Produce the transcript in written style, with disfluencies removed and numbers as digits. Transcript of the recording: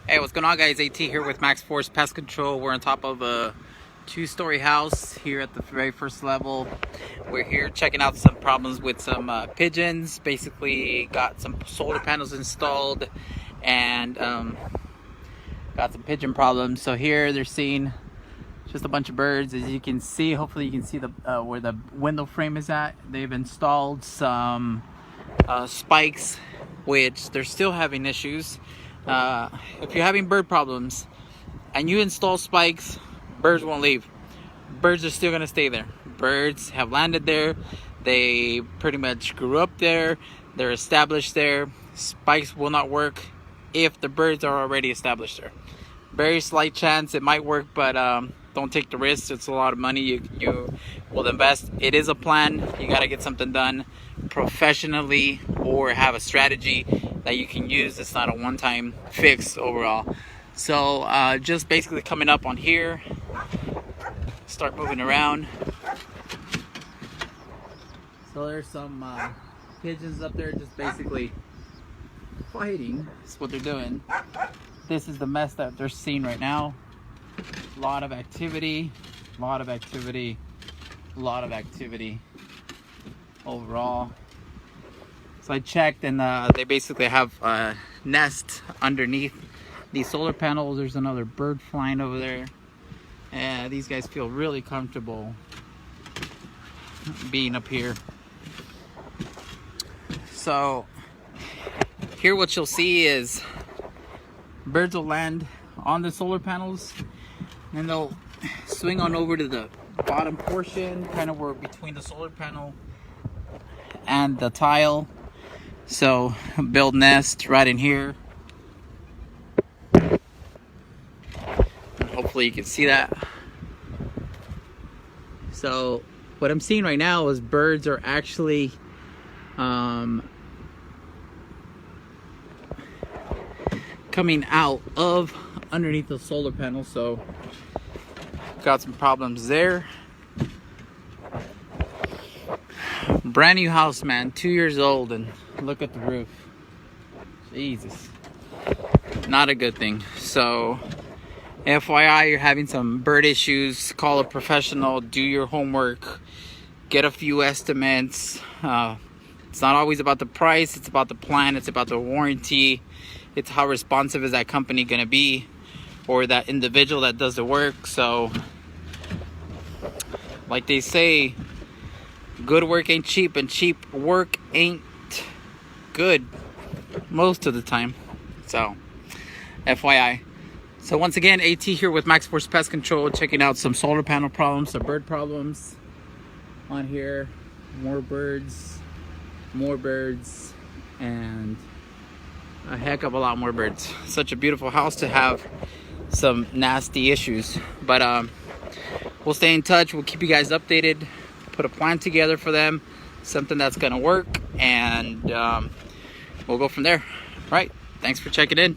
Hey, what's going on, guys? AT here with Max Force Pest Control. We're on top of a two-story house here at the very first level. We're here checking out some problems with some pigeons. Basically got some solar panels installed and got some pigeon problems. So here they're seeing just a bunch of birds. As you can see, hopefully you can see the where the window frame is at. They've installed some spikes, which they're still having issues. If you're having bird problems and you install spikes, birds won't leave. Birds are still gonna stay there. Birds have landed there. They pretty much grew up there. They're established there. Spikes will not work if the birds are already established there. Very slight chance it might work, but don't take the risk. It's a lot of money you will invest. It is a plan. You got to get something done professionally or have a strategy that you can use. It's not a one-time fix overall. So just basically coming up on here, start moving around. So there's some pigeons up there just basically fighting. That's what they're doing. This is the mess that they're seeing right now. A lot of activity overall. So I checked, and they basically have a nest underneath these solar panels. There's another bird flying over there, and these guys feel really comfortable being up here. So here what you'll see is birds will land on the solar panels and they'll swing on over to the bottom portion, kind of where between the solar panel and the tile. So build nest right in here. And hopefully you can see that. So what I'm seeing right now is birds are actually coming out of underneath the solar panel. So got some problems there. Brand new house, man, 2 years old, and look at the roof. Jesus, not a good thing. So FYI, you're having some bird issues, call a professional, do your homework, get a few estimates. It's not always about the price, it's about the plan, it's about the warranty. It's how responsive is that company going to be, or that individual that does the work. So like they say, good work ain't cheap, and cheap work ain't good most of the time. So FYI. So once again, AT here with Max Force Pest Control, checking out some solar panel problems, some bird problems on here. More birds, and a heck of a lot more birds. Such a beautiful house to have some nasty issues. But we'll stay in touch. We'll keep you guys updated. Put a plan together for them, something that's gonna work, and we'll go from there. All right, thanks for checking in.